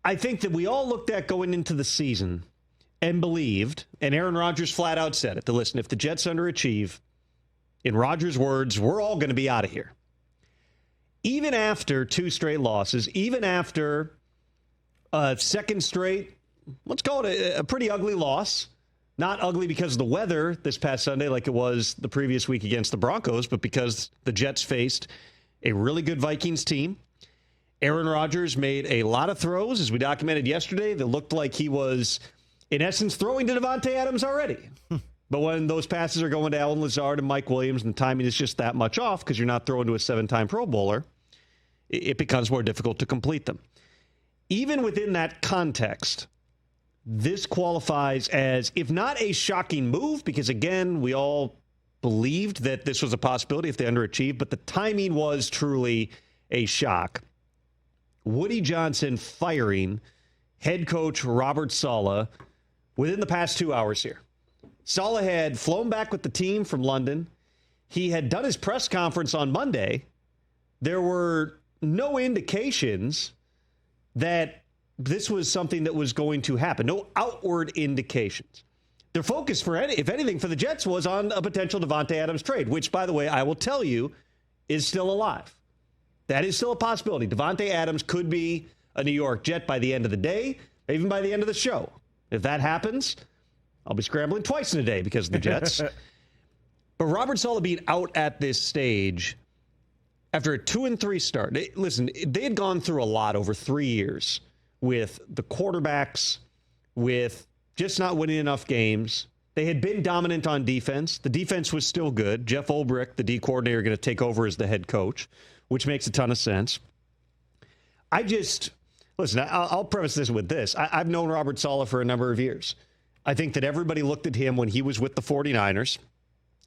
I think that we all looked at going into the season and believed, and Aaron Rodgers flat out said it, to listen, if the Jets underachieve, in Rodgers' words, we're all going to be out of here. Even after 2 straight losses, even after a second straight, let's call it a pretty ugly loss. Not ugly because of the weather this past Sunday like it was the previous week against the Broncos, but because the Jets faced a really good Vikings team. Aaron Rodgers made a lot of throws, as we documented yesterday, that looked like he was, in essence, throwing to Davante Adams already. But when those passes are going to Allen Lazard and Mike Williams and the timing is just that much off because you're not throwing to a 7-time Pro Bowler, it becomes more difficult to complete them. Even within that context, this qualifies as, if not a shocking move, because, again, we all believed that this was a possibility if they underachieved, but the timing was truly a shock. Woody Johnson firing head coach Robert Saleh within the past 2 hours here. Saleh had flown back with the team from London. He had done his press conference on Monday. There were no indications that this was something that was going to happen. No outward indications. Their focus, if anything, for the Jets was on a potential Davante Adams trade, which, by the way, I will tell you, is still alive. That is still a possibility. Davante Adams could be a New York Jet by the end of the day, even by the end of the show. If that happens, I'll be scrambling twice in a day because of the Jets. But Robert Saleh being out at this stage after a 2-3 start. Listen, they had gone through a lot over 3 years with the quarterbacks, with just not winning enough games. They had been dominant on defense. The defense was still good. Jeff Ulbrich, the D coordinator, going to take over as the head coach, which makes a ton of sense. Listen, I'll preface this with this. I've known Robert Saleh for a number of years. I think that everybody looked at him when he was with the 49ers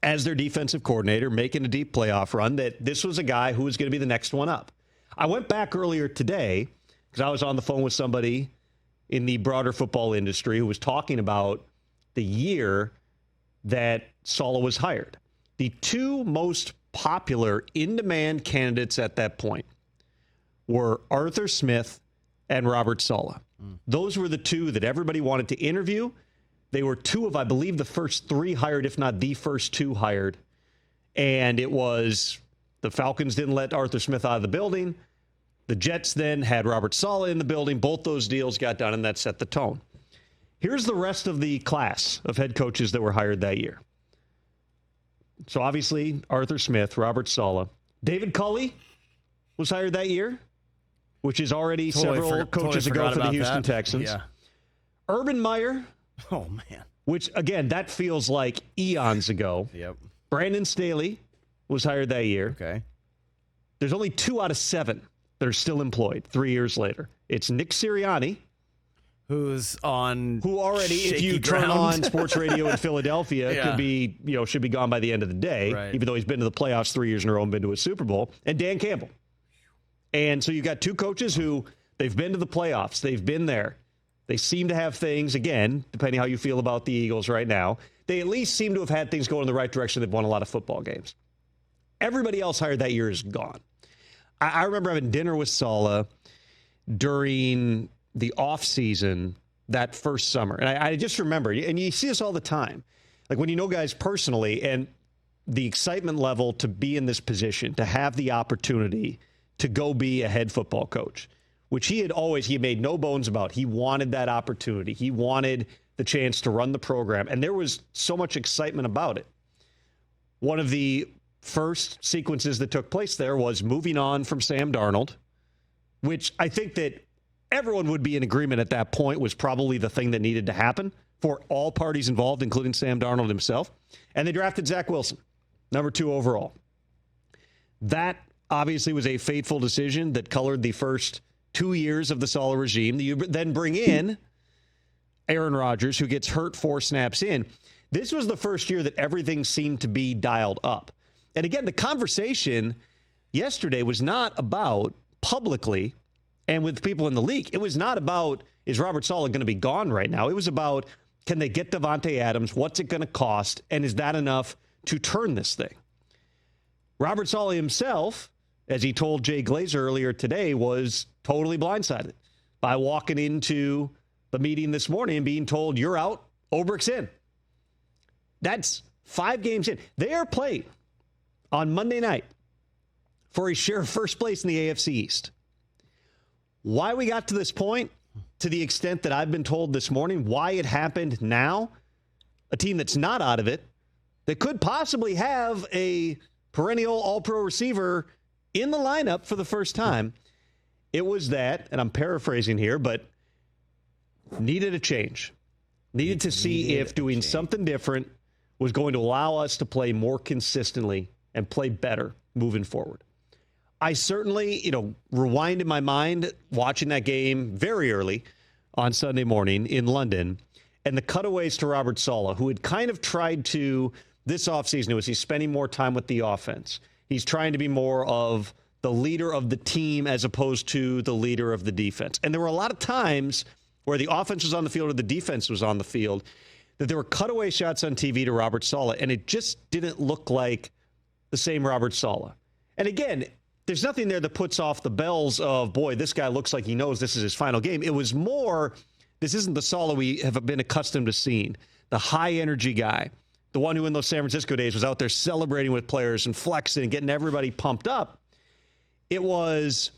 as their defensive coordinator, making a deep playoff run, that this was a guy who was going to be the next one up. I went back earlier today because I was on the phone with somebody in the broader football industry who was talking about the year that Saleh was hired. The 2 most popular in-demand candidates at that point were Arthur Smith and Robert Saleh. Those were the 2 that everybody wanted to interview. They were 2 of, I believe, the first 3 hired, if not the first 2 hired. And it was the Falcons didn't let Arthur Smith out of the building. The Jets then had Robert Saleh in the building. Both those deals got done, and that set the tone. Here's the rest of the class of head coaches that were hired that year. So obviously, Arthur Smith, Robert Saleh. David Culley was hired that year, which is already several coaches ago for the Houston Texans. Yeah. Urban Meyer. Oh, man. Which, again, that feels like eons ago. Yep. Brandon Staley was hired that year. Okay. There's only 2 out of 7 that are still employed 3 years later. It's Nick Sirianni. Who already, if you turn on sports radio in Philadelphia, could be, should be gone by the end of the day, right, even though he's been to the playoffs 3 years in a row and been to a Super Bowl, and Dan Campbell. And so you've got 2 coaches who they've been to the playoffs. They've been there. They seem to have things, again, depending how you feel about the Eagles right now, they at least seem to have had things going in the right direction. They've won a lot of football games. Everybody else hired that year is gone. I remember having dinner with Saleh during the offseason that first summer. And I just remember, and you see this all the time, like when you know guys personally, and the excitement level to be in this position, to have the opportunity to go be a head football coach, which he made no bones about. He wanted that opportunity. He wanted the chance to run the program. And there was so much excitement about it. One of the first sequences that took place there was moving on from Sam Darnold, which I think that everyone would be in agreement at that point was probably the thing that needed to happen for all parties involved, including Sam Darnold himself. And they drafted Zach Wilson, number 2 overall. That obviously was a fateful decision that colored the first 2 years of the Saleh regime. You then bring in Aaron Rodgers, who gets hurt 4 snaps in. This was the first year that everything seemed to be dialed up. And again, the conversation yesterday was not about publicly and with people in the league. It was not about, is Robert Saleh going to be gone right now? It was about, can they get Davante Adams? What's it going to cost? And is that enough to turn this thing? Robert Saleh himself, as he told Jay Glazer earlier today, was totally blindsided by walking into the meeting this morning and being told, you're out, Obrick's in. That's 5 games in. They are playing on Monday night for a share of first place in the AFC East. Why we got to this point, to the extent that I've been told this morning, why it happened now, a team that's not out of it, that could possibly have a perennial all-pro receiver in the lineup for the first time, it was that, and I'm paraphrasing here, but needed a change. Needed to see if doing something different was going to allow us to play more consistently and play better moving forward. I certainly, rewind in my mind watching that game very early on Sunday morning in London, and the cutaways to Robert Saleh, who had kind of tried to, this offseason, he's spending more time with the offense. He's trying to be more of the leader of the team as opposed to the leader of the defense. And there were a lot of times where the offense was on the field or the defense was on the field that there were cutaway shots on TV to Robert Saleh, and it just didn't look like the same Robert Saleh. And again, there's nothing there that puts off the bells of, boy, this guy looks like he knows this is his final game. It was more, this isn't the Saleh we have been accustomed to seeing. The high-energy guy, the one who in those San Francisco days was out there celebrating with players and flexing and getting everybody pumped up. It was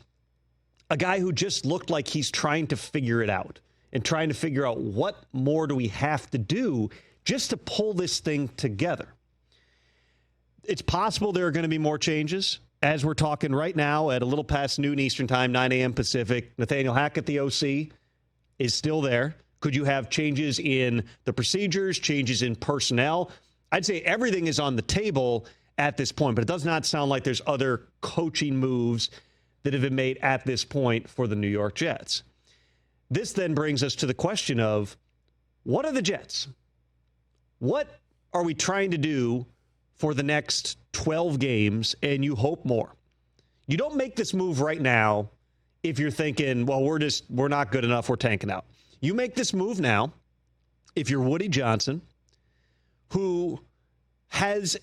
a guy who just looked like he's trying to figure it out and trying to figure out what more do we have to do just to pull this thing together. It's possible there are going to be more changes. As we're talking right now at a little past noon Eastern time, 9 a.m. Pacific, Nathaniel Hackett, the OC, is still there. Could you have changes in the procedures, changes in personnel? I'd say everything is on the table at this point, but it does not sound like there's other coaching moves that have been made at this point for the New York Jets. This then brings us to the question of, what are the Jets? What are we trying to do for the next 12 games, and you hope more? You don't make this move right now if you're thinking, well, we're not good enough, we're tanking out. You make this move now if you're Woody Johnson, who has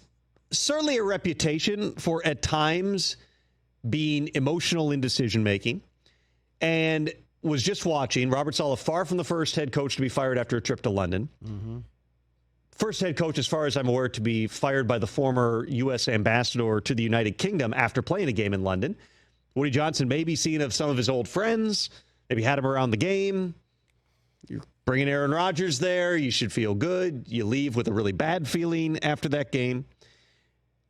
certainly a reputation for at times being emotional in decision-making, and was just watching Robert Saleh, far from the first head coach to be fired after a trip to London. Mm-hmm. First head coach, as far as I'm aware, to be fired by the former U.S. ambassador to the United Kingdom after playing a game in London. Woody Johnson may be seeing of some of his old friends, maybe had him around the game. You're bringing Aaron Rodgers there. You should feel good. You leave with a really bad feeling after that game.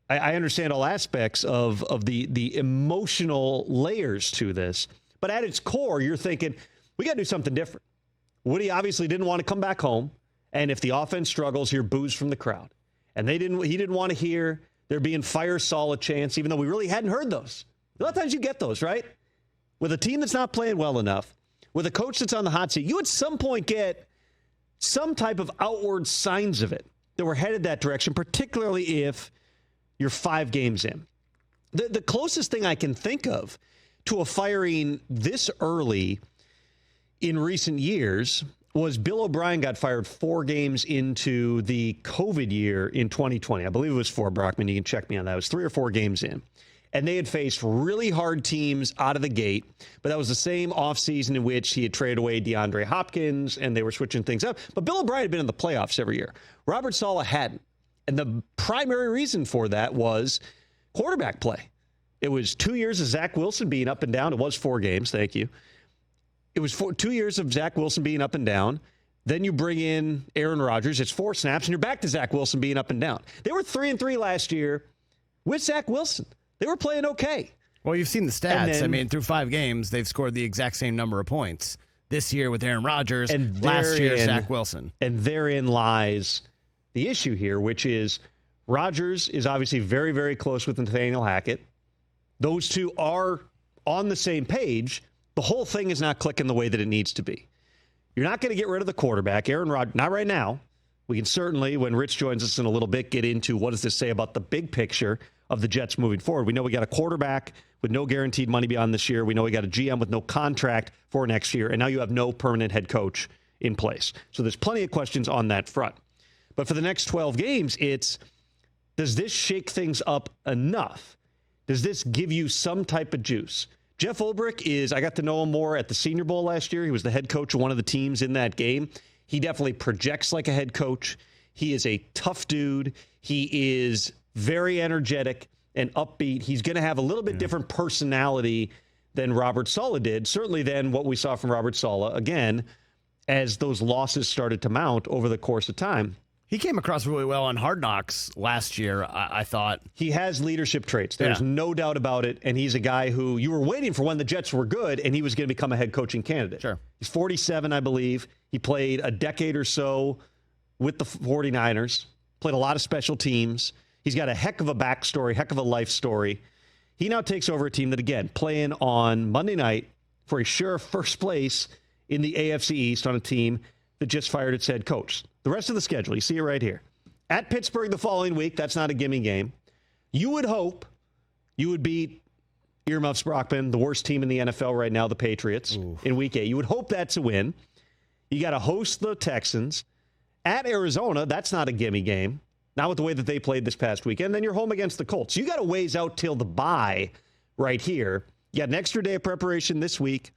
I understand all aspects of the emotional layers to this. But at its core, you're thinking, we got to do something different. Woody obviously didn't want to come back home. And if the offense struggles, hear boos from the crowd. And he didn't want to hear there being fire Saleh chants, even though we really hadn't heard those. A lot of times you get those, right? With a team that's not playing well enough, with a coach that's on the hot seat, you at some point get some type of outward signs of it that we're headed that direction, particularly if you're 5 games in. The closest thing I can think of to a firing this early in recent years was Bill O'Brien got fired 4 games into the COVID year in 2020. I believe it was 4, Brockman. You can check me on that. It was 3 or 4 games in. And they had faced really hard teams out of the gate, but that was the same offseason in which he had traded away DeAndre Hopkins, and they were switching things up. But Bill O'Brien had been in the playoffs every year. Robert Saleh hadn't. And the primary reason for that was quarterback play. It was 2 years of Zach Wilson being up and down. It was 4 games, thank you. It was 2 years of Zach Wilson being up and down. Then you bring in Aaron Rodgers. It's 4 snaps, and you're back to Zach Wilson being up and down. They were 3-3 last year with Zach Wilson. They were playing okay. Well, you've seen the stats. Through 5 games, they've scored the exact same number of points. This year with Aaron Rodgers, and last year Zach Wilson. And therein lies the issue here, which is Rodgers is obviously very, very close with Nathaniel Hackett. Those two are on the same page. The whole thing is not clicking the way that it needs to be. You're not going to get rid of the quarterback. Aaron Rodgers, not right now. We can certainly, when Rich joins us in a little bit, get into what does this say about the big picture of the Jets moving forward. We know we got a quarterback with no guaranteed money beyond this year. We know we got a GM with no contract for next year. And now you have no permanent head coach in place. So there's plenty of questions on that front. But for the next 12 games, it's, does this shake things up enough? Does this give you some type of juice? Jeff Ulbrich I got to know him more at the Senior Bowl last year. He was the head coach of one of the teams in that game. He definitely projects like a head coach. He is a tough dude. He is very energetic and upbeat. He's going to have a little bit different personality than Robert Saleh did, certainly than what we saw from Robert Saleh, again, as those losses started to mount over the course of time. He came across really well on Hard Knocks last year, I thought. He has leadership traits. There's no doubt about it. And he's a guy who you were waiting for when the Jets were good, and he was going to become a head coaching candidate. Sure. He's 47, I believe. He played a decade or so with the 49ers, played a lot of special teams. He's got a heck of a backstory, heck of a life story. He now takes over a team that, again, playing on Monday night for a sure first place in the AFC East on a team that just fired its head coach. The rest of the schedule, you see it right here. At Pittsburgh the following week, that's not a gimme game. You would hope you would beat Earmuffs Brockman, the worst team in the NFL right now, the Patriots, in Week 8. You would hope that's a win. You got to host the Texans. At Arizona, that's not a gimme game. Not with the way that they played this past weekend. Then you're home against the Colts. You got a ways out till the bye right here. You got an extra day of preparation this week.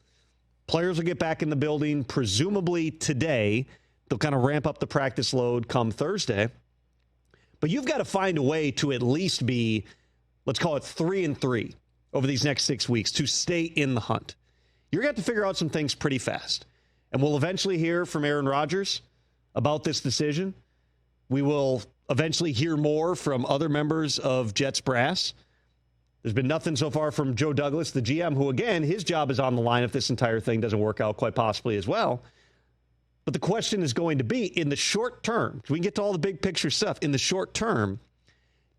Players will get back in the building presumably today. They'll kind of ramp up the practice load come Thursday. But you've got to find a way to at least be, let's call it 3-3 over these next 6 weeks to stay in the hunt. You're going to have to figure out some things pretty fast. And we'll eventually hear from Aaron Rodgers about this decision. We will eventually hear more from other members of Jets brass. There's been nothing so far from Joe Douglas, the GM, who, again, his job is on the line if this entire thing doesn't work out, quite possibly as well. But the question is going to be, in the short term, we can get to all the big picture stuff. In the short term,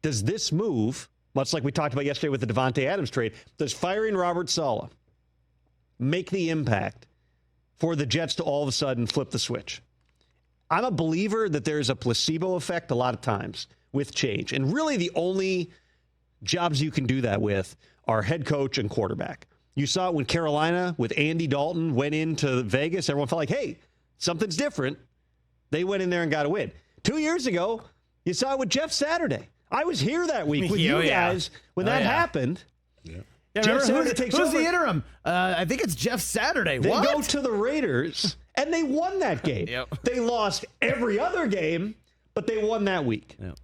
does this move, much like we talked about yesterday with the Davante Adams trade, does firing Robert Saleh make the impact for the Jets to all of a sudden flip the switch? I'm a believer that there's a placebo effect a lot of times with change. And really the only jobs you can do that with are head coach and quarterback. You saw it when Carolina with Andy Dalton went into Vegas. Everyone felt like, hey, something's different. They went in there and got a win. 2 years ago, you saw it with Jeff Saturday. I was here that week with you guys when that happened. Yeah, Jeff Saturday takes over. Who's the interim? I think it's Jeff Saturday. They go to the Raiders, and they won that game. They lost every other game, but they won that week. Yep.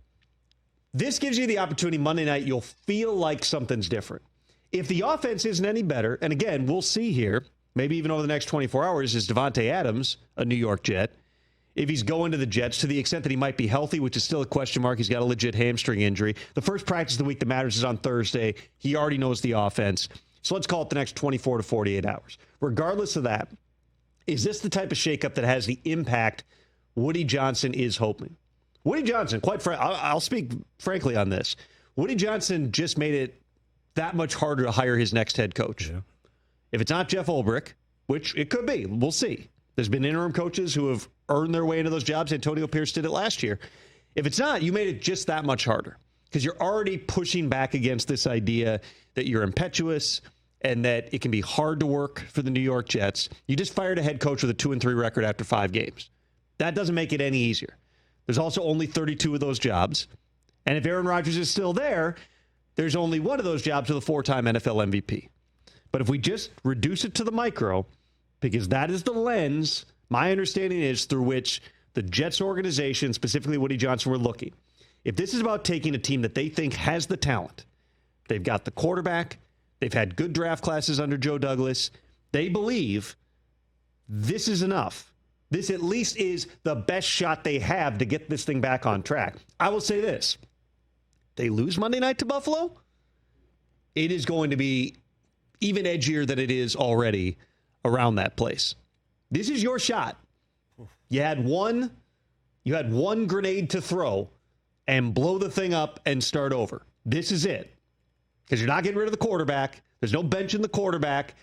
This gives you the opportunity Monday night. You'll feel like something's different. If the offense isn't any better, and again, we'll see here, maybe even over the next 24 hours, is Davante Adams a New York Jet? If he's going to the Jets, to the extent that he might be healthy, which is still a question mark, he's got a legit hamstring injury. The first practice of the week that matters is on Thursday. He already knows the offense. So let's call it the next 24 to 48 hours. Regardless of that, is this the type of shakeup that has the impact Woody Johnson is hoping? Woody Johnson, quite frankly, I'll speak frankly on this. Woody Johnson just made it that much harder to hire his next head coach. Yeah. If it's not Jeff Ulbrich, which it could be, we'll see. There's been interim coaches who have earned their way into those jobs. Antonio Pierce did it last year. If it's not, you made it just that much harder because you're already pushing back against this idea that you're impetuous and that it can be hard to work for the New York Jets. You just fired a head coach with a 2-3 record after 5 games. That doesn't make it any easier. There's also only 32 of those jobs. And if Aaron Rodgers is still there, there's only one of those jobs with a 4-time NFL MVP. But if we just reduce it to the micro, because that is the lens, my understanding is, through which the Jets organization, specifically Woody Johnson, were looking. If this is about taking a team that they think has the talent, they've got the quarterback, they've had good draft classes under Joe Douglas, they believe this is enough. This at least is the best shot they have to get this thing back on track. I will say this. They lose Monday night to Buffalo, it is going to be even edgier than it is already around that place. This is your shot. You had one grenade to throw and blow the thing up and start over. This is it. Because you're not getting rid of the quarterback. There's no bench in the quarterback.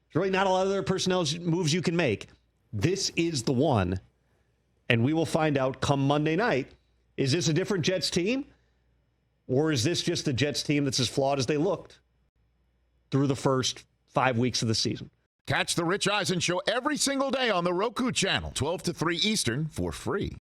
There's really not a lot of other personnel moves you can make. This is the one. And we will find out come Monday night. Is this a different Jets team? Or is this just the Jets team that's as flawed as they looked through the first 5 weeks of the season? Catch the Rich Eisen Show every single day on the Roku Channel, 12 to 3 Eastern, for free.